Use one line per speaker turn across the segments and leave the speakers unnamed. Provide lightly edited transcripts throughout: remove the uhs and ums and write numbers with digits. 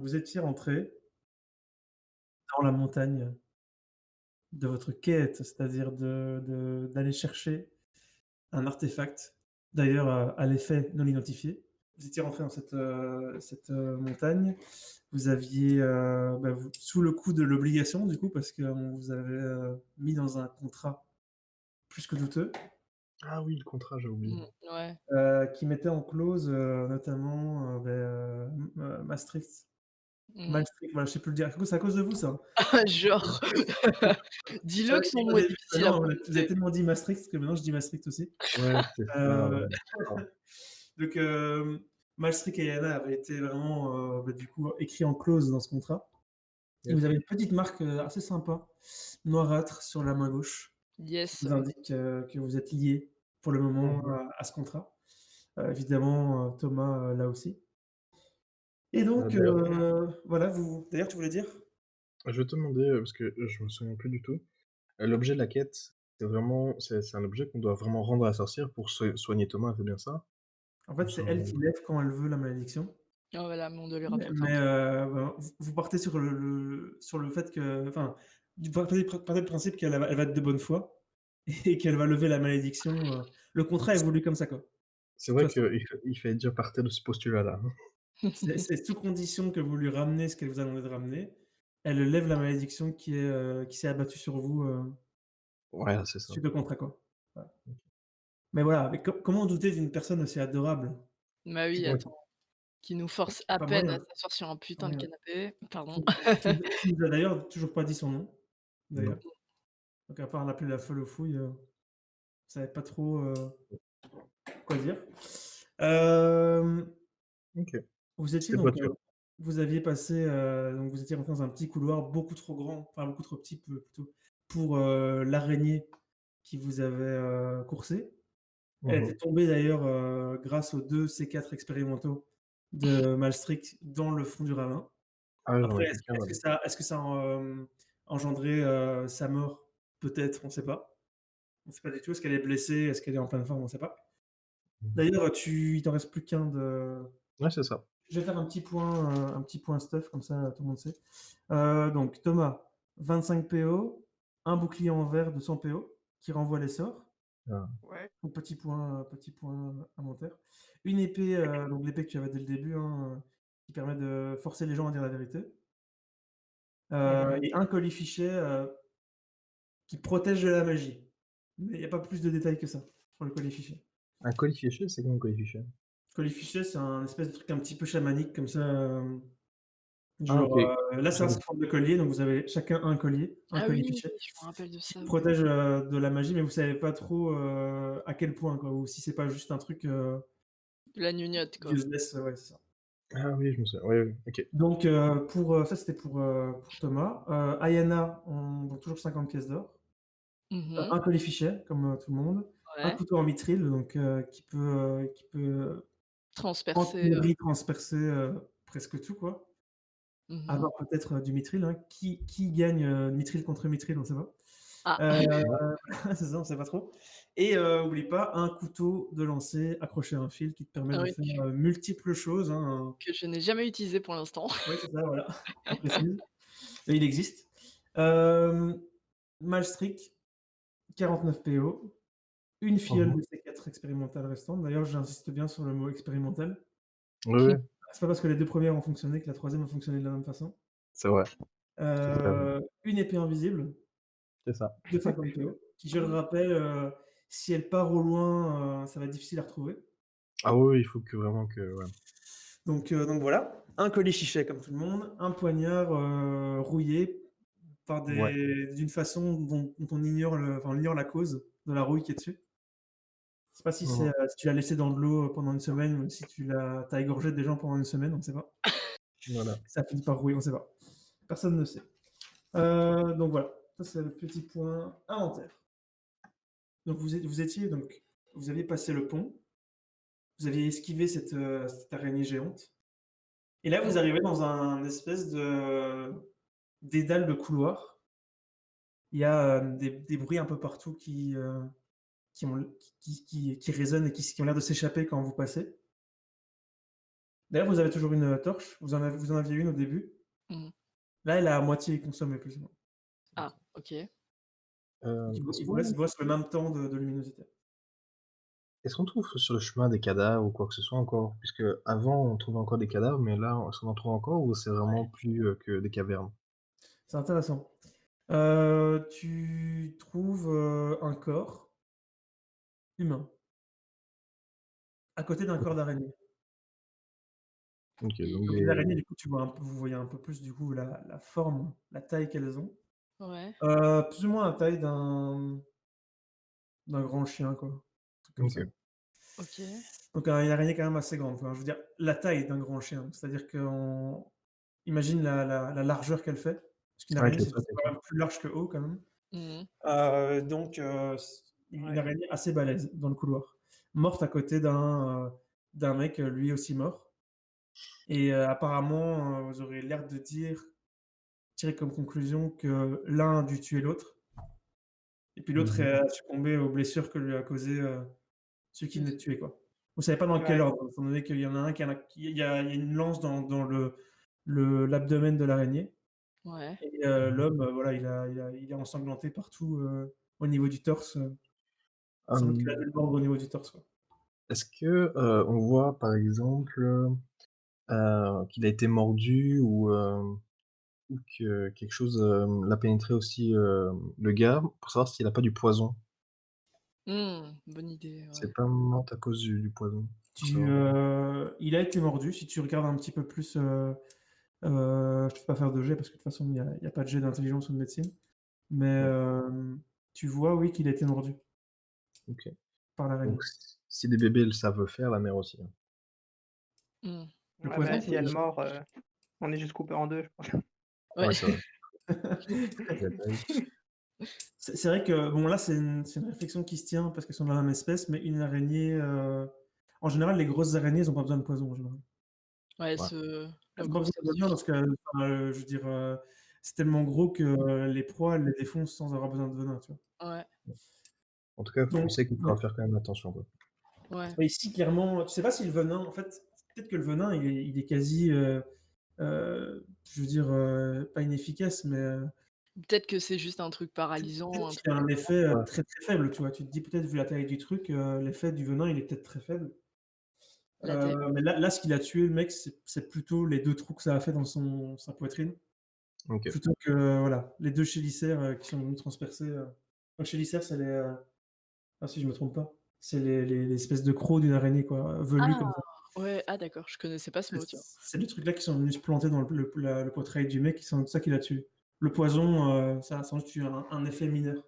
vous étiez rentrés dans la montagne de votre quête, c'est-à-dire d'aller chercher un artefact, d'ailleurs, à l'effet non identifié. Vous étiez rentrés dans cette montagne. Vous aviez, vous sous le coup de l'obligation du coup, parce qu'on vous avait, mis dans un contrat plus que douteux,
Ah oui, le contrat, j'ai oublié.
Ouais.
qui mettait en clause, notamment, Maastricht.
Mmh.
Maastricht, voilà, je sais plus le dire. Du coup, c'est à cause de vous ça.
Genre, dis-le
Ça
que son
vous
mot est
avez
difficile à
non, vous avez
prononcer.
tellement dit Maastricht que maintenant je dis Maastricht aussi.
Ouais, c'est ça,
Heu,
ouais. Oh,
donc Maastricht et Yana avaient été vraiment, du coup, écrits en clause dans ce contrat et vous
yes.
avez une petite marque, assez sympa, noirâtre sur la main gauche qui
Yes.
vous indique, que vous êtes liés pour le moment
Mmh.
à ce contrat. Évidemment, Thomas, l'a aussi et donc
D'ailleurs,
voilà, vous d'ailleurs tu voulais dire?
je vais te demander, parce que je me souviens plus du tout, l'objet de la quête, c'est un objet qu'on doit vraiment rendre à la sorcière pour soigner Thomas, c'est bien ça?
En
Ou
fait,
c'est
c'est
un
elle qui lève quand elle veut la malédiction.
Oh voilà, mais on doit lui rapporter un
Mais
truc.
ben, vous partez sur le fait que enfin, vous partez du principe elle va être de bonne foi et qu'elle va lever la malédiction, le contrat est voulu comme ça, quoi. De
C'est
toute
vrai
façon,
qu'il fallait déjà partir de ce postulat-là, hein.
c'est sous condition que vous lui ramenez ce qu'elle vous a demandé de ramener. Elle lève la malédiction qui s'est abattue sur vous,
Ouais, c'est ça.
suite au contrat, quoi. Voilà. Mais voilà, mais comment douter d'une personne aussi adorable?
Bah oui,
Ouais,
attends, qui nous force à
Pas
peine à
moyen,
s'asseoir sur un
pas
putain de
moyen.
canapé. Pardon.
Qui nous a d'ailleurs toujours pas dit son nom,
non.
d'ailleurs. Donc à part l'appeler la folle aux fouilles, je savais pas trop, quoi dire. Hem,
OK.
vous étiez
C'était pas
donc,
sûr.
vous aviez passé, donc vous étiez rentrés dans un petit couloir beaucoup trop grand, enfin beaucoup trop petit plutôt, pour, l'araignée qui vous avait, coursé. Elle était
Mmh.
tombée d'ailleurs, grâce aux 2 C4 expérimentaux de Maastricht dans le fond du ravin.
Ah, j'en
Après
ai fait qu'un alors.
est-ce que ça a, engendré, sa mort? Peut-être, on sait pas. On sait pas du tout. Est-ce qu'elle est blessée? Est-ce qu'elle est en pleine forme? On sait pas.
Mmh.
D'ailleurs, il t'en reste plus qu'un de
Ouais, c'est ça.
je vais faire un petit point stuff comme ça tout le monde sait. Donc Thomas, 25 PO, un bouclier en verre de 100 PO qui renvoie les sorts.
Ah.
Ouais.
Donc petit point inventaire. Une épée, donc l'épée que tu avais dès le début, hein, qui permet de forcer les gens à dire la vérité.
Mmh.
Et un colifichet, qui protège de la magie. Mais il y a pas plus de détails que ça pour le colifichet.
Un colifichet, c'est quoi un colifichet?
Colifichet, c'est un espèce de truc un petit peu chamanique comme ça,
Ah
genre,
OK.
là, c'est un
J'avais
sous forme de collier, donc vous avez chacun un collier, un
Ah oui,
colifichet
je me rappelle de
qui
ça, oui.
protège, de la magie, mais vous savez pas trop, à quel point, quoi, ou si c'est pas juste un truc,
De la gnognotte, quoi.
useless, ouais, c'est ça.
ah oui, je me souviens. Ouais, ouais, OK.
Donc, ça, c'était pour Thomas. Ayana, on donc toujours 50 pièces d'or.
Mmh.
Un colifichet, comme, tout le monde. Un
Ouais.
couteau en mitril, donc, qui peut en
Transpercé,
théorie transpercer, presque tout, quoi. À
mmh.
part peut-être, du mithril, hein. Qui gagne, mithril contre mithril? On sait pas.
Ah!
Heu,
Ouais.
c'est ça, on sait pas trop et oublie pas un couteau de lancer accroché à un fil qui te permet
Ah
de
oui,
faire, multiples choses, hein,
que je n'ai jamais utilisé pour l'instant.
oui, c'est ça, voilà, on précise et il existe. Hem, Malstrick, 49 PO, une fiole
Mmh.
de C4 expérimentale restante. D'ailleurs, j'insiste bien sur le mot expérimental.
Ouais, ouais,
C'est pas parce que les 2 premières ont fonctionné que la troisième a fonctionné de la même façon.
c'est vrai. C'est très vrai.
Une épée invisible
C'est ça.
de 50 PO qui, je le rappelle, si elle part au loin, ça va être difficile à retrouver.
Ah oui, oui, il faut que vraiment que ouais.
Donc voilà. Un colifichet comme tout le monde, un poignard, rouillé par
Ouais.
d'une façon dont on ignore on ignore la cause de la rouille qui est dessus. Je sais pas si
Mmh.
si tu l'as laissé dans de l'eau pendant une semaine ou si tu as égorgé des gens pendant une semaine, on ne sait pas.
Voilà.
Ça finit par rouiller, on ne sait pas. Personne ne sait. Donc voilà, ça c'est le petit point inventaire. Donc vous étiez donc vous aviez passé le pont, vous aviez esquivé cette araignée géante et là vous
Mmh.
arrivez dans un espèce de dédale de couloir. Il y a, des bruits un peu partout qui ont qui résonnent et qui ont l'air de s'échapper quand vous passez. D'ailleurs, vous avez toujours une, torche? Vous en aviez une au début?
Mmh.
Là, elle est à moitié consommée plus ou moins.
Ah, OK.
Donc
Est-ce
il vous
qu'on
reste le même temps de luminosité.
est-ce qu'on trouve sur le chemin des cadavres ou quoi que ce soit encore? Puisque avant on trouvait encore des cadavres, mais là, est-ce qu'on en trouve encore ou c'est vraiment
Ouais.
plus, que des cavernes?
C'est intéressant. Tu trouves, un corps humain à côté d'un corps d'araignée.
OK,
Et
donc
Donc les
des
araignées, du coup, vous voyez un peu plus, du coup, la forme, la taille qu'elles ont.
ouais,
Plus ou moins la taille d'un grand chien, quoi, un truc comme ça.
OK.
OK.
Donc une araignée quand même assez grande, quoi. Je veux dire, la taille d'un grand chien. C'est-à-dire qu'on imagine la largeur qu'elle fait, parce qu'une
Avec
araignée,
les
c'est
pattes et
quand
tout.
même plus large que haut, quand même.
Mmh.
Donc c une
Ouais.
araignée assez balèze dans le couloir, morte à côté d'un mec, lui aussi mort et apparemment, vous aurez l'air de tirer comme conclusion que l'un a dû tuer l'autre et puis l'autre
Mmh.
a succombé aux blessures que lui a causé, celui qui
Mmh.
venait de tuer, quoi. Vous savez pas dans quel
Ouais.
ordre, étant donné qu'il y en a un qui en a qui il y a une lance dans l'abdomen de l'araignée
Ouais.
et l'homme, voilà, il est ensanglanté partout, au niveau du torse, sans doute qu'il a dû
Hem,
le mordre au niveau du torse, quoi.
est-ce que, on voit par exemple, qu'il a été mordu ou que quelque chose, l'a pénétré aussi, le gars, pour savoir s'il a pas du poison?
Bonne idée,
C'est
ouais.
pas mort à cause du poison, pour
Tu,
savoir.
il a été mordu, si tu regardes un petit peu plus, je te fais pas faire de jet parce que de toute façon il y a pas de jet d'intelligence ou de médecine, mais
Ouais,
tu vois, oui, qu'il a été mordu
OK.
par
Donc
l'araignée.
si des bébés le savent faire, la mère aussi, hein.
Mmh.
Le
Ouais, mais
poison,
si elle mord, on est juste coupé en 2, je pense.
Ouais.
Ouais, c'est vrai. La taille.
c'est vrai que bon là, c'est une réflexion qui se tient parce qu'elles sont de la même espèce, mais une araignée, en général, les grosses araignées, elles ont pas besoin de poison en général.
Ouais,
Ouais.
Elles
le
ont pas
goût,
besoin
ça
de venin
suffit.
parce que, enfin, je veux dire, c'est tellement gros que les proies, elles les défoncent sans avoir besoin de venin, tu vois?
Ouais,
En tout cas, on
Donc
sait qu'il
ouais.
faudra faire quand même attention, quoi.
ouais.
Mais ici, clairement, tu sais pas si le venin, en fait, peut-être que le venin, il est quasi, je veux dire, pas inefficace, mais,
Peut-être que c'est juste un truc
peut-être
paralysant, un
qu'il y
truc
a un
comme ça.
effet,
Ouais,
très, très faible, tu vois? Tu te dis peut-être vu la taille du truc, l'effet du venin, il est peut-être très faible.
La taille.
Mais là, ce qu'il a tué le mec, c'est plutôt les 2 trous que ça a fait dans sa poitrine,
OK.
plutôt que, voilà, les 2 chélicères, qui sont venus transpercer, un chélicère, c'est ah si je me trompe pas, c'est les espèces de crocs d'une araignée, quoi, velues
Ah!
comme ça.
Ouais, ah d'accord, je connaissais pas ce
C'est
mot, tiens.
c'est les trucs là qui sont venus se planter dans le poitrail du mec, c'est ça qui l'a tué. Le poison, ça a juste eu un effet mineur,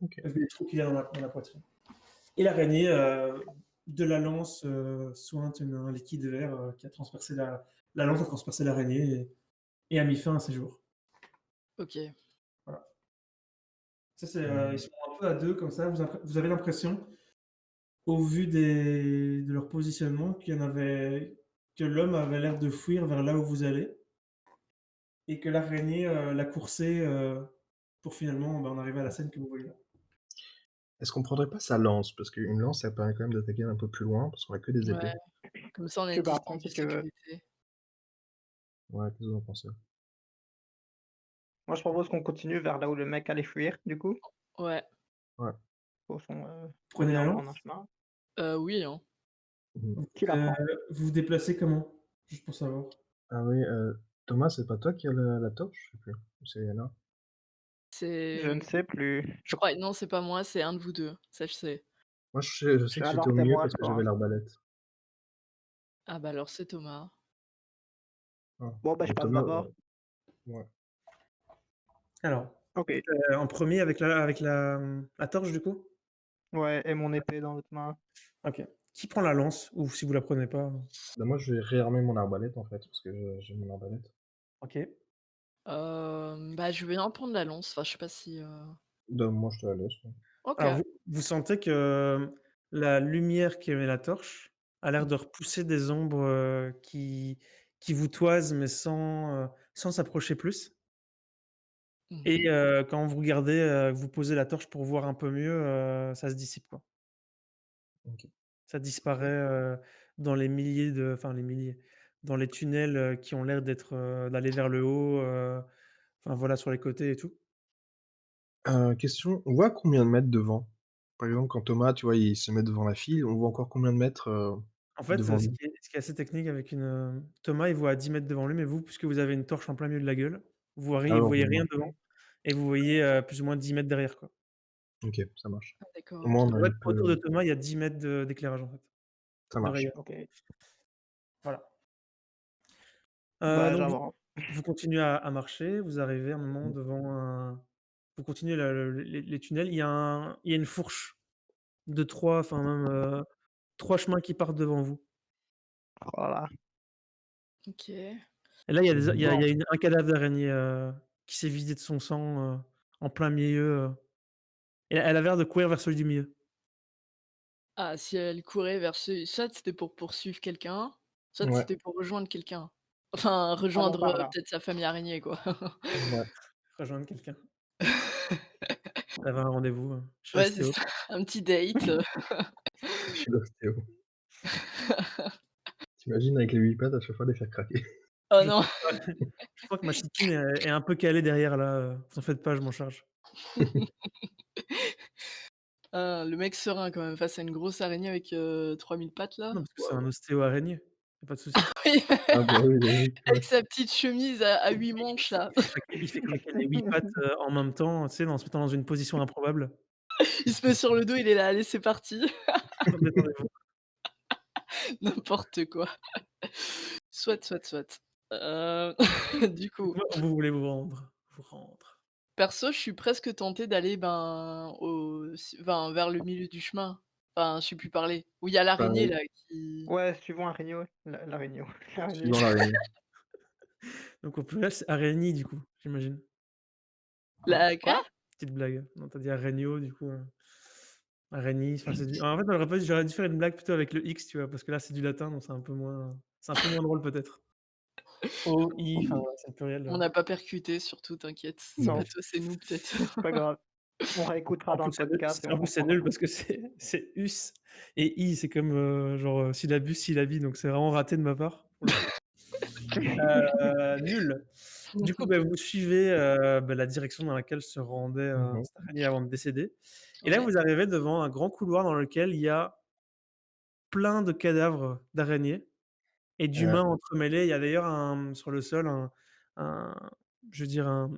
OK.
vu les trous qu'il y a dans la poitrine. Et l'araignée, de la lance, suinte un liquide vert, qui a transpercé la lance a transpercé l'araignée et a mis fin à ses jours.
OK.
Voilà. Ça c'est, ils
Mmh.
sont un peu à 2 comme ça, vous avez l'impression, au vu de leur positionnement, que l'homme avait l'air de fuir vers là où vous allez et que l'araignée, l'a coursé, pour finalement, en arriver à la scène que vous voyez là.
Est-ce qu'on prendrait pas sa lance? Parce qu'une lance, ça permet quand même d'attaquer un peu plus loin, parce qu'on a que des
Ouais,
épées.
comme ça on a
Tu
une
peux apprendre
distance de
si tu veux.
sécurité.
Ouais, qu'est-ce que vous en pensez?
Moi, je propose qu'on continue vers là où le mec allait fuir, du coup,
Ouais,
Ouais.
pour son,
Prenez
revenir
la
en
lance,
prenant un chemin.
oui, hein.
Mmh.
vous,
Qui la prend?
vous vous déplacez comment? Juste pour savoir.
Ah oui, Thomas, c'est pas toi qui as la torche? Je sais plus. Ou c'est Yana?
Je
C'est
ne sais plus.
je crois non, c'est pas moi, c'est un de vous 2. Ça, je sais.
Moi, je sais que j'étais
Alors
au
c'est
milieu
moi,
parce
je
que j'avais
pense.
l'arbalète.
Ah bah alors c'est Thomas.
Ah,
Bon, bah, je
donc
passe
Thomas,
d'abord.
ouais.
Alors,
OK.
en premier avec la torche du coup?
Ouais, et mon épée dans l'autre main.
OK. Qui prend la lance? Ou si vous la prenez pas?
Bah, moi, je vais réarmer mon arbalète, en fait, parce que j'ai mon arbalète.
OK.
Bah, je vais bien prendre la lance, enfin je sais pas si,
Bah, moi, je te la laisse, ouais.
OK.
Alors vous sentez que la lumière qui émet la torche a l'air de repousser des ombres, qui vous toisent, mais sans s'approcher plus et
Mmh.
quand vous regardez, vous posez la torche pour voir un peu mieux, ça se dissipe, quoi.
OK.
Ça disparaît, dans les milliers enfin les milliers. dans les tunnels, qui ont l'air d'être, d'aller vers le haut, enfin voilà, sur les côtés et tout.
Question, on voit combien de mètres devant? Par exemple, quand Thomas, tu vois, il se met devant la file, on voit encore combien de mètres,
En fait,
devant lui?
ce qui est assez technique avec Thomas, il voit à 10 mètres devant lui, mais vous, puisque vous avez une torche en plein milieu de la gueule, vous
Alors,
voyez
on voit.
rien devant et vous voyez, plus ou moins 10 mètres derrière, quoi.
OK, ça marche.
Ah d'accord,
Au
OK.
moins, on
Donc
a
en fait,
un peu,
autour de Thomas, il y a 10 mètres d'éclairage, en fait,
ça
de
marche.
rayures.
OK.
Voilà.
Bah,
Donc
j'avance.
vous continuez à marcher, vous arrivez à un moment
Mmh.
devant un vous continuez les tunnels, il y a une fourche de 3, enfin même, 3 chemins qui partent devant vous
Voilà.
OK.
et là, il y a des il y a il
Bon,
y a une un cadavre d'araignée, qui s'est vidé de son sang, en plein milieu, et elle a l'air de courir vers celui du milieu.
Ah, si elle courait vers ce soit c'était pour poursuivre quelqu'un, soit
Ouais,
c'était pour rejoindre quelqu'un. Enfin,
allons
rejoindre,
par là.
peut-être sa famille araignée, quoi.
ouais,
Rejoindre quelqu'un. Elle avait un rendez-vous, chez
Ouais, c'est
l'ostéo.
ça, un petit date,
je suis l'ostéo. Tu imagines avec les 8 pattes à chaque fois les faire craquer.
Oh
Je
non!
crois que je crois que ma chikine est un peu calée derrière là, vous en faites pas, je m'en charge.
Ah, le mec serein quand même face à une grosse araignée avec, 3000 pattes là.
Non, parce que c'est un
Waouh!
ostéo araignée, y a pas de souci.
Oui,
Ah bah oui, logique, ouais.
avec sa petite chemise à 8
Il
manches là.
il fait craquer les 8 pattes, en même temps, tu sais, en se mettant dans une position improbable.
Il se met sur le dos, il est là: «Allez, c'est parti!»
Détendez-vous.
N'importe quoi. Soit, soit, soit. Heu, du coup,
Dites-moi où vous voulez vous rendre. Vous rendre.
perso, je suis presque tentée d'aller, ben, vers le milieu du chemin. Enfin, je sais plus parler. Où il y a l'araignée
Pareil,
là qui
Ouais, suivons araignée, ouais. L'araignée, ouais. L'araignée.
suivant l'araignée.
Donc au pluriel, c'est araignée du coup, j'imagine?
la quoi?
Quoi?
Petite blague. Non, tu as dit araigneau du coup, araignée, enfin c'est du en fait, j'aurais dû faire une blague plutôt avec le X, tu vois? Parce que là, c'est du latin, donc c'est un peu moins drôle peut-être. O-I, enfin voilà, c'est le pluriel,
On n'a pas percuté surtout, t'inquiète. C'est pas
Non,
toi, c'est nous peut-être.
c'est pas grave. On réécoutera
En
dans
plus,
le podcast et on
c'est
comprendra.
nul parce que c'est us et i, c'est comme, genre, syllabus, syllabie, donc c'est vraiment raté de ma part, pour le coup. Nul. Du coup, bah, vous suivez, bah, la direction dans laquelle se rendait,
Mmh mh.
cette araignée avant de décéder et là,
Ouais.
vous arrivez devant un grand couloir dans lequel il y a plein de cadavres d'araignées et
Heu,
d'humains entremêlés. Il y a d'ailleurs sur le sol un je veux dire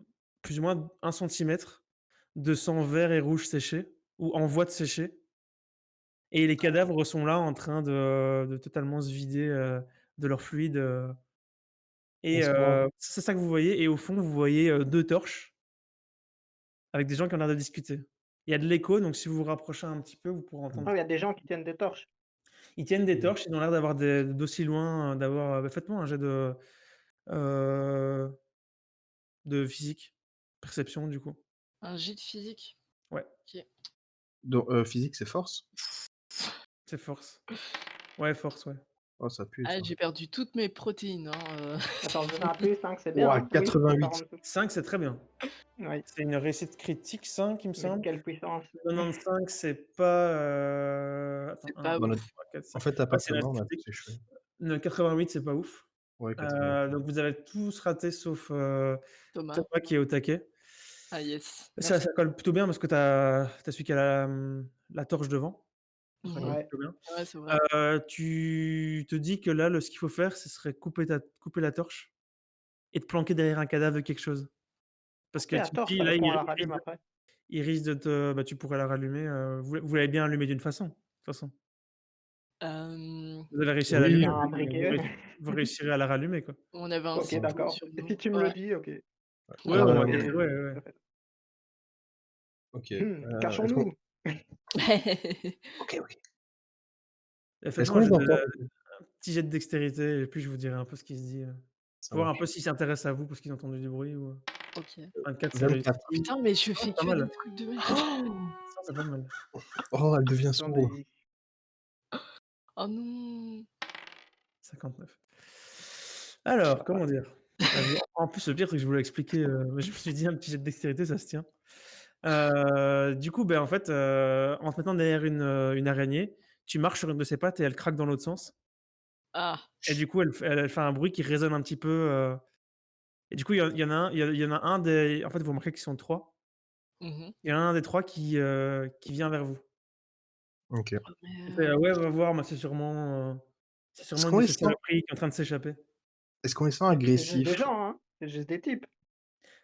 plus ou moins 1 centimètre de sang vert et rouge séché ou en voie de sécher. Et les cadavres sont là en train de totalement se vider, de leur fluide, et
est-ce qu'on
c'est ça que vous voyez et au fond, vous voyez, 2 torches avec des gens qui ont l'air de discuter. Il y a de l'écho, donc si vous vous rapprochez un petit peu, vous pourrez entendre.
Ah, il y a des gens qui tiennent des torches.
Ils tiennent des
mmh,
torches, ils ont l'air d'avoir d'aussi loin, d'avoir, bah, faites-moi un jet heu, de physique, perception du coup.
Un jet de physique?
Ouais,
OK.
donc physique, c'est force?
c'est force. Ouais, force, ouais.
Oh, ça pue
Ah,
ça.
j'ai perdu toutes mes protéines, hein.
Attends, je vais rappeler 5, c'est bien,
Ouah,
hein? Oui, c'est par
88.
en dessous.
5, c'est très bien.
Oui,
C'est une réussite critique 5, il me
mais
semble.
quelle puissance.
95, c'est pas, attends,
C'est
1,
pas
2,
Bah, notre
ouf.
3, 4,
en
5.
fait, tu as
Ouais,
pas
c'est
fait
une
mal, on
réussite
a
critique.
tous échoué.
88, c'est pas ouf.
Ouais, 88.
Donc vous avez tous raté sauf,
Thomas.
Thomas qui est au taquet.
Ah yes,
Ça
merci.
ça colle plutôt bien parce que tu as celui qui a la torche devant, donc ça
Mmh.
colle
Ouais.
plutôt bien.
Ouais, c'est vrai.
Tu te dis que là, ce qu'il faut faire, ce serait couper la torche et te planquer derrière un cadavre de quelque chose. Parce que
Couper la
tu te
torche,
dis
ça
là,
veut qu'on la rallume après.
il risque de te bah, tu pourrais la rallumer, vous l'avez bien allumée d'une façon, de toute façon.
Hem,
Vous avez réussi à
Il y
Oui,
l'allumer,
a un briquet.
vous réussirez à la rallumer, quoi.
on avait un
OK,
ciseau
d'accord.
sur
Et
nous.
si tu me le
Ouais.
dis, OK.
Ouais,
Ouais,
on
ouais,
va
ouais.
dire ouais, ouais, ouais.
OK, est-ce qu'on
Cachons-nous.
OK, OK. Est-ce
Faites-moi
qu'on
un
les entend?
petit jet de dextérité et puis je vous dirai un peu ce qui se dit,
Ça
voir un
marche.
peu s'ils s'intéressent à vous parce qu'ils ont entendu du bruit ou,
OK.
24, c'est réussi.
24.
Putain, mais je
100,
fais
c'est pas
que
mal.
des trucs de merde.
100, c'est pas mal.
Oh, elle devient sourde.
Attendez.
Oh non!
59. Alors,
Ah,
comment dire? En plus, le pire, c'est que je voulais expliquer, mais je me suis dit: «Un petit jet de dextérité, ça se tient». Du coup, en fait, en te mettant derrière une araignée, tu marches sur une de ses pattes et elle craque dans l'autre sens
Ah.
et du coup, elle fait un bruit qui résonne un petit peu, et du coup, il y en a un il y en a un des en fait, vous remarquez qu'ils sont 3.
Mmh.
Il y en a un des 3 qui vient vers vous.
OK.
Il fait: «Ouais, va voir, mais c'est
Est-ce
sûrement une
qu'on
de
les
ces
sent
saloperies qui est en train de s'échapper».
est-ce qu'on les sent
C'est juste des
agressifs?
gens, hein. C'est juste des types.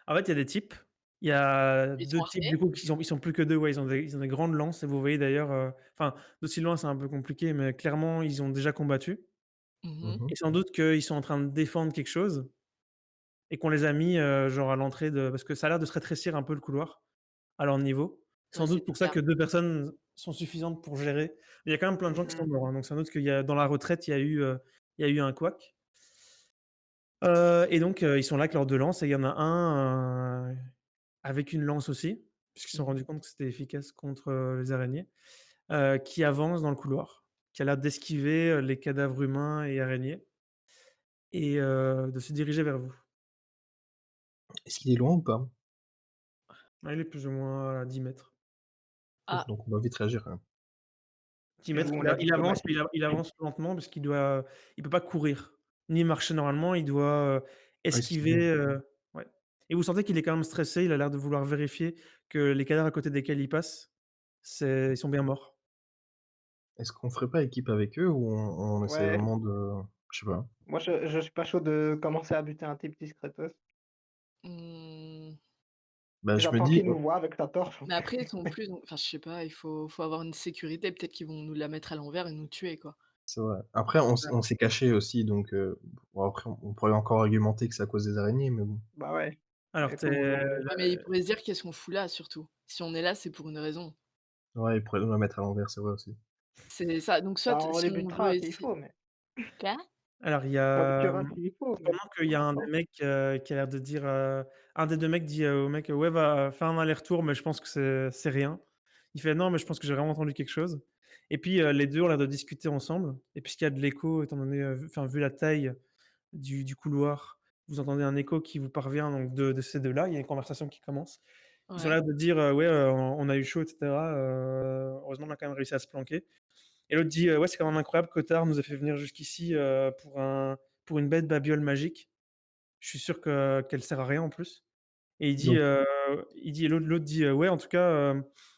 En fait, il y a des types. Il y a
Ils sont
2 types du
armés?
coup ils sont plus que 2, ouais, ils ont des grandes lances et vous voyez d'ailleurs, enfin, d'aussi loin, c'est un peu compliqué, mais clairement, ils ont déjà combattu
Mmh.
Mmh.
et sans doute qu'ils sont en train de défendre quelque chose et qu'on les a mis, genre à l'entrée de parce que ça a l'air de se rétrécir un peu le couloir à leur niveau.
Ouais,
Sans
c'est
doute
des
pour ça que
gardes.
2 personnes sont suffisantes pour gérer. Mais il y a quand même plein de gens
Mmh
qui sont
mh.
morts, hein, donc sans doute qu'il y a dans la retraite, il y a eu un couac. Et donc ils sont là avec leurs 2 lances et il y en a un, avec une lance aussi, puisqu'ils se sont
Mmh.
rendus compte que c'était efficace contre, les araignées, qui avance dans le couloir, qui a l'air d'esquiver, les cadavres humains et araignées et de se diriger vers vous.
Est-ce qu'il est loin ou pas?
Ouais, il est plus ou moins à 10 mètres.
Ouf,
Ah,
donc on doit vite réagir quand même.
10
Et
mètres,
vous, on
il
a
a il avance, mais
diplomatie.
il avance lentement parce qu'il doit, il peut pas courir, ni marcher normalement, il doit,
Ah, esquiver.
esquiver, ouais et vous sentez qu'il est quand même stressé, il a l'air de vouloir vérifier que les cadavres à côté desquels il passe, ils sont bien morts.
Est-ce qu'on ferait pas équipe avec eux ou on essaie
Ouais,
vraiment de je sais pas.
moi je suis pas chaud de commencer à buter un type discretos.
mmh,
Bah, je me
J'attends
dis
qu'il nous voie avec sa torche.
mais après ils sont plus enfin je sais pas, il faut avoir une sécurité, peut-être qu'ils vont nous la mettre à l'envers et nous tuer, quoi.
c'est vrai. Après on s'est cachés aussi donc bon après on pourrait encore argumenter que c'est à cause des araignées mais bon.
Bah ouais,
Alors
il
tu
faut
es
Ouais, mais ils pourraient se dire: «Qu'est-ce qu'on fout là?» surtout. Si on est là, c'est pour une raison.
Ouais, ils pourraient nous la mettre à l'envers, c'est vrai aussi.
C'est ça, donc
bah,
soit
on
si
les
on veut
butera s'il
essayer
faut, mais
quoi?
alors il y
on les
a,
tuera s'il faut, mais
pendant qu'il y
pour
a un
l'instant
des mecs, qui a l'air de dire, un des 2 mecs dit, au mec: «Ouais, va faire un aller-retour, mais je pense que c'est rien». Il fait: «Non, mais je pense que j'ai vraiment entendu quelque chose» et puis, les 2 ont l'air de discuter ensemble et puisqu'il y a de l'écho étant donné, vu la taille du couloir, vous entendez un écho qui vous parvient donc de ces 2 là, il y a une conversation qui commence. Ils ont
Ouais.
l'air de dire, «Ouais, on a eu chaud et cetera, heureusement on a quand même réussi à se planquer». Et l'autre dit: «Ouais, c'est quand même incroyable, Cotard nous a fait venir jusqu'ici, pour une bête babiole magique. Je suis sûr qu'elle sert à rien en plus» et
Donc
il dit et l'autre dit: «Ouais, en tout cas,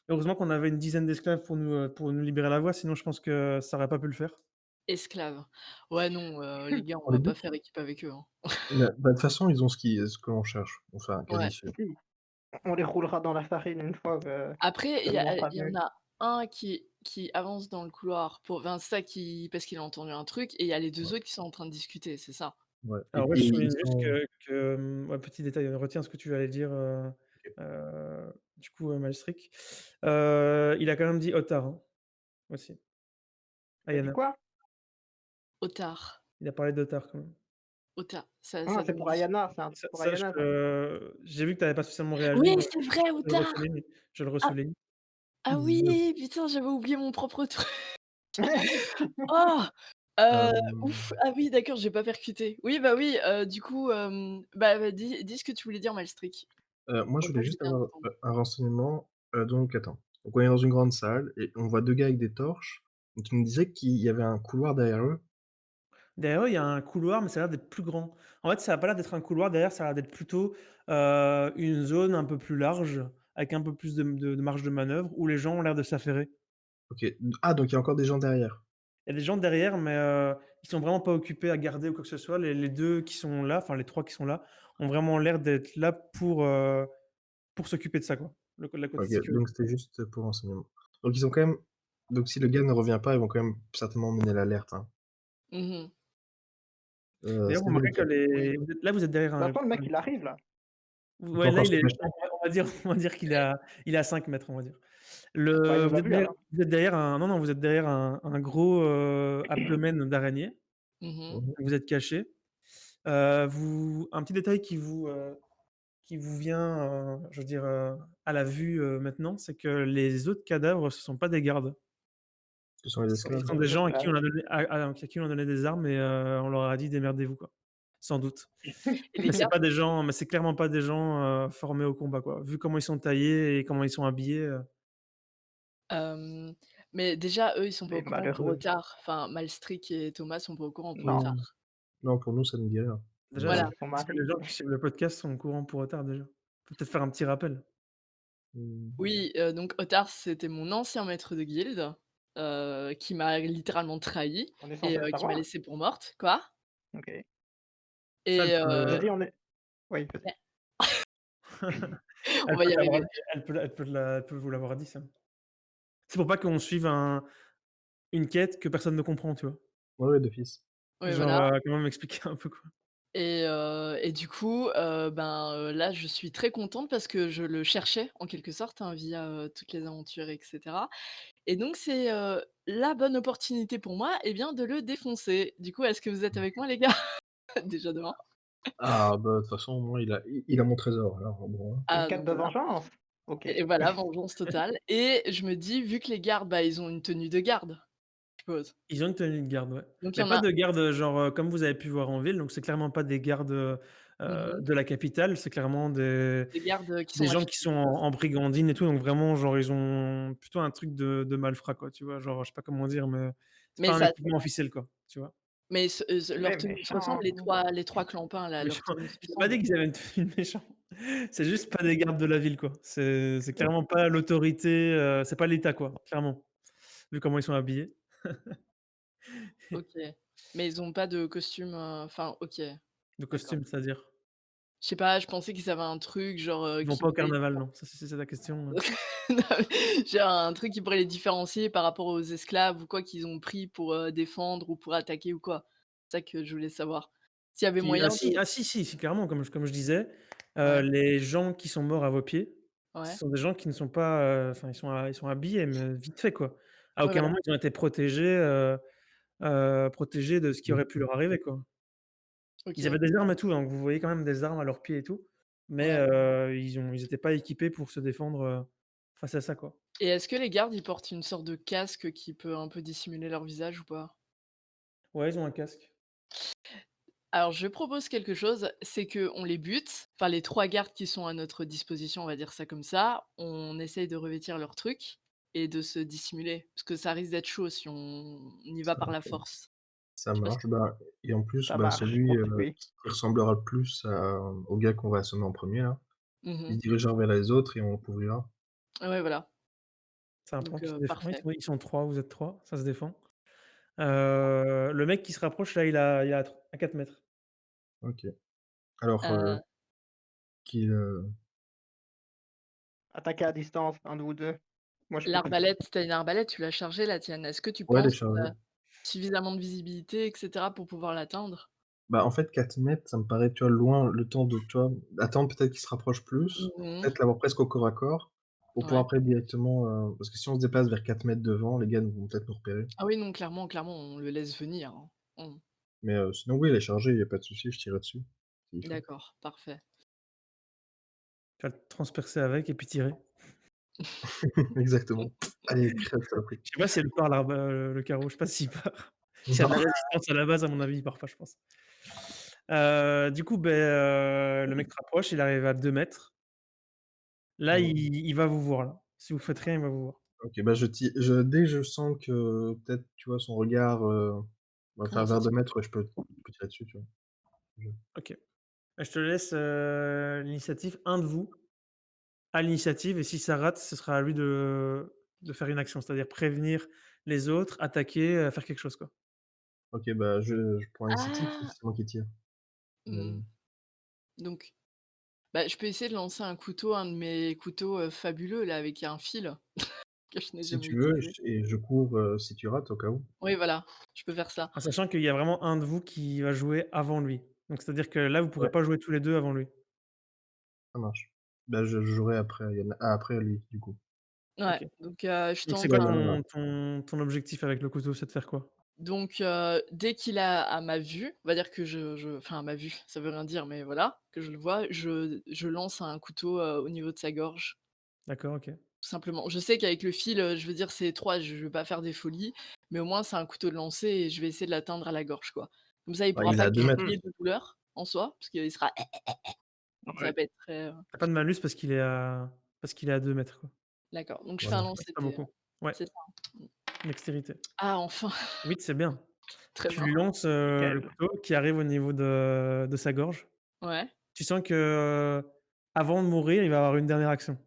heureusement qu'on avait une dizaine d'esclaves pour nous libérer la voie, sinon je pense que ça aurait pas pu le faire».
Esclaves. Ouais, non, les gars, on
on les
va pas
bute?
faire équipe avec eux, hein.
Bah, de toute façon ils ont ce que l'on cherche, enfin quasi
Ouais.
sûr.
si, on les roulera dans la farine une fois
Après,
que le monde sera
il y en
venu.
a un qui avance dans le couloir pour enfin, c'est ça qui parce qu'il a entendu un truc et il y a les 2
Ouais,
autres qui sont en train de discuter, c'est ça?
ouais
Alors ouais,
et
je
ils
souligne juste
sont
ouais, petit détail, retiens ce que tu allais dire,
OK.
du coup, Malstrick. Il a quand même dit Ottar, hein, aussi,
Tu as dit
Ayana.
quoi?
Otard,
Il a parlé d'Ottar quand même.
Otard, ça
Ah,
ça
c'est
me
pour
dit
Ayana, c'est un
Ça
truc pour
ça
Ayana ça.
j'ai vu que tu avais pas spécialement réagi
oui,
donc
c'est vrai,
je le
Otard!
ressouligne je le
Ah
ressouligne.
ah oui, putain, j'avais oublié mon propre truc. Oh! Ouf,
Hem,
ah oui, d'accord, j'ai pas percuté. Oui, bah oui, du coup, bah, dis ce que tu voulais dire, Malstrick.
moi je
Autant
voulais
j'ai
juste
bien
avoir,
entendu.
un renseignement, donc attends. Donc on est dans une grande salle et on voit 2 gars avec des torches. Donc tu me disais qu'il y avait un couloir derrière eux?
Derrière eux, il y a un couloir, mais ça a l'air d'être plus grand. En fait, ça a pas l'air d'être un couloir, derrière, ça a l'air d'être plutôt, une zone un peu plus large, avec un peu plus de marge de manœuvre, où les gens ont l'air de s'affairer.
OK. Ah donc il y a encore des gens derrière?
Il y a des gens derrière, mais ils sont vraiment pas occupés à garder ou quoi que ce soit. Les 2 qui sont là, enfin les 3 qui sont là, ont vraiment l'air d'être là pour s'occuper de ça, quoi, la côté
OK,
sécurité.
donc c'était juste pour renseignement. Donc ils ont quand même donc si le gars ne revient pas, ils vont quand même certainement mener l'alerte, hein.
Mmh.
D'ailleurs, vous
C'est
remarquez que
délicat.
Oui.
vous êtes derrière
De toute
un
façon, le mec il arrive là.
On peut
ouais, là,
encore
il
se
est
cacher?
on va dire qu'il est à 5 mètres, on va dire.
Bah, il nous a vus alors.
Vous êtes derrière un non, non, vous êtes derrière un gros, abdomen d'araignée,
Mmh.
Mmh mh.
vous êtes caché. Vous un petit détail qui vous vient, je veux dire, à la vue, maintenant, c'est que les autres cadavres, ce sont pas des gardes.
Ce sont les
Ce
esclaves?
sont des
Les
gens à qui on
esclaves.
a donné à qui on a donné des armes et on leur a dit: «Démerdez-vous», quoi. Sans doute.
Et les
Mais c'est
gardes
pas des gens mais c'est clairement pas des gens, formés au combat, quoi. Vu comment ils sont taillés et comment ils sont habillés,
hem, Mais déjà, eux, ils sont pas
Les
au courant pour
malheureux.
Ottar. Enfin, Malstrick et Thomas sont pas au courant pour
Non,
Non,
Ottar.
non, pour nous, ça ne dit rien.
Déjà,
Mais
est-ce
Voilà.
que
son
est-ce que les
mari.
gens qui suivent le podcast sont au courant pour retard déjà? Faut peut-être faire un petit rappel.
mmh,
Oui, donc Ottar, c'était mon ancien maître de guilde, qui m'a littéralement trahi
On est
et
censé le
qui m'a
savoir?
laissée pour morte. Quoi?
OK.
Ça,
Et
J'ai dit on est oui, vas-y.
on
elle
va
peut
y
te l'avoir
arriver.
dit, elle peut vous l'avoir dit ça. C'est pour pas qu'on suive une quête que personne ne comprend, tu vois?
ouais, ouais, d'office.
Oui,
Genre,
voilà.
quand même expliquer un peu, quoi.
Et du coup, là, je suis très contente parce que je le cherchais en quelque sorte, hein, via, toutes les aventures et cetera et donc c'est, la bonne opportunité pour moi, eh bien, de le défoncer. Du coup, est-ce que vous êtes avec moi les gars? Déjà de 1.
Ah bah, de toute façon, moi, il a mon trésor, alors bon, hein.
Une
Ah
quête
donc
de
voilà
vengeance? OK.
et voilà, vengeance totale et je me dis vu que les gardes, bah, ils ont une tenue de garde, je suppose.
Ils ont une tenue de garde, ouais.
Donc il y
Mais
en
pas
a
de garde, genre, comme vous avez pu voir en ville, donc c'est clairement pas des gardes,
mmh
de la capitale, c'est clairement des
des gardes, qui sont
des gens
affiliés,
qui sont
je suppose.
en brigandine et tout, donc vraiment, genre, ils ont plutôt un truc de malfrat, quoi, tu vois? Genre, je sais pas comment dire, mais c'est
Mais
pas un
ça
équipement officiel, quoi, tu vois?
mais leur
Les
tenue se
méchants.
ressemble, les trois clampins là, leur
Méchant,
tenue se
j'ai pas
ressemble.
dit qu'ils avaient une tenue de méchant. C'est juste pas des gardes de la ville, quoi. C'est clairement pas l'autorité, c'est pas l'État, quoi, clairement, vu comment ils sont habillés.
OK. Mais ils ont pas de costume, enfin OK,
De
d'accord.
costume, c'est-à-dire?
Je sais pas, je pensais qu'ils avaient un truc genre,
Ils vont
qui
pas au
pourrait
carnaval, non, ça c'est ta question,
non, mais genre un truc qui pourrait les différencier par rapport aux esclaves ou quoi qu'ils ont pris pour, défendre ou pour attaquer ou quoi. C'est ça que je voulais savoir. S'il y avait
Qui
moyen de
si, clairement, comme je disais,
ouais,
les gens qui sont morts à vos pieds, ce
ouais,
sont des gens qui ne sont pas, enfin, ils sont habillés, mais vite fait, quoi. À
ouais,
aucun
voilà,
moment ils ont été protégés de ce qui aurait pu leur arriver, quoi. Ils
OK,
avaient des armes et tout, donc vous voyez quand même des armes à leurs pieds et tout, mais
ouais
ils étaient pas équipés pour se défendre, face à ça, quoi.
et est-ce que les gardes, ils portent une sorte de casque qui peut un peu dissimuler leur visage ou pas?
Ouais, ils ont un casque.
Alors je propose quelque chose, c'est qu'on les bute, enfin les 3 gardes qui sont à notre disposition, on va dire ça comme ça. On essaye de revêtir leurs trucs et de se dissimuler. Parce que ça risque d'être chaud si on y va
Ça
par la force.
ça
Je sais pas si
marche, bah et en plus,
Ça
bah,
marche,
celui,
oui.
qui ressemblera le plus au gars qu'on va assommer en premier là, il
mmh
se dirigera vers les autres et on le couvrira.
Ouais, voilà,
C'est un plan
donc
qui se défend. Oui,
parfait.
oui, ils sont 3, vous êtes 3, ça se défend. Le mec qui se rapproche là, il est à 4 mètres.
OK. Alors,
Heu,
qui,
Attaquer à distance, un de vous 2. Moi je peux couper.
l'arbalète, tu une arbalète, tu l'as chargée la tienne. Est-ce que tu
ouais, les
penses que
charger.
tu suffisamment de visibilité et cetera pour pouvoir l'atteindre?
Bah, en fait, 4 mètres, ça me paraît, tu vois, loin, le temps de, tu vois, attendre peut-être qu'il se rapproche plus,
Mmh
peut-être l'avoir presque au corps à corps, pour pouvoir
Ouais.
après directement, parce que si on se déplace vers 4 mètres devant, les gars vont peut-être nous repérer.
Ah oui, non, clairement, clairement, on le laisse venir, hein. Mmh.
Mais, sinon oui, les charger, il y a pas de souci, je tirerai dessus, s'il faut.
D'accord, parfait.
Tu vas le transpercer avec et puis tirer.
Exactement. Allez, crève saloperie.
Je sais pas si elle part le carreau, je sais pas s'il part. S'il y a de
Non.
la résistance à la base, à mon avis, il part pas, je pense. Du coup, le mec se rapproche, il arrive à 2 mètres. Là,
Mmh.
il va vous voir, là. Si vous faites rien, il va vous voir.
OK, bah, dès que je sens que peut-être, tu vois, son regard, va faire
Comment ça
vers
se
2 mètres, ouais, je peux tirer dessus, tu vois? Je
OK. Je te laisse, l'initiative. Un de vous a l'initiative et si ça rate, ce sera à lui de faire une action, c'est-à-dire prévenir les autres, attaquer, faire quelque chose, quoi.
OK, bah, je prends l'initiative,
ah!
c'est moi qui tire,
Mmh,
j'imagine.
donc bah, je peux essayer de lancer un couteau, un de mes couteaux, fabuleux là avec un fil que je n'ai
Si
jamais
tu veux,
utilisé.
je cours, si tu rates au cas où.
Oui, voilà, je peux faire ça.
En sachant qu'il y a vraiment un de vous qui va jouer avant lui. Donc c'est-à-dire que là, vous pourrez
Ouais,
pas jouer tous les 2 avant lui.
ça marche. Bah, je jouerai après, après lui, du coup.
Ouais,
OK.
donc je
Donc c'est
tente
quoi
Voilà.
ton objectif avec le couteau? C'est de faire quoi?
donc dès qu'il a à ma vue, on va dire que je enfin à ma vue, ça veut rien dire, mais voilà, que je le vois, je lance un couteau, au niveau de sa gorge.
D'accord, OK.
Tout simplement. Je sais qu'avec le fil, je veux dire c'est étroit, je vais pas faire des folies, mais au moins c'est un couteau de lancer et je vais essayer de l'atteindre à la gorge, quoi. Comme ça, il
Bah,
pourra
il est
pas
à 2 mètres.
Mmh.
crier de douleur, en soi, parce qu'il sera ça va
Ouais.
pas être très,
Tu as pas de malus parce qu'il est à 2 mètres, quoi.
d'accord. Donc je fais un
Voilà.
Ouais,
lancer
c'est
de
pas
dés,
beaucoup. Ouais.
c'est ça? Mmh.
Dextérité.
Ah enfin!
8, c'est bien.
Très
Tu
bien.
lui lances, le
Nickel.
couteau qui arrive au niveau de sa gorge.
Ouais.
Tu sens que, avant de mourir, il va avoir une dernière action.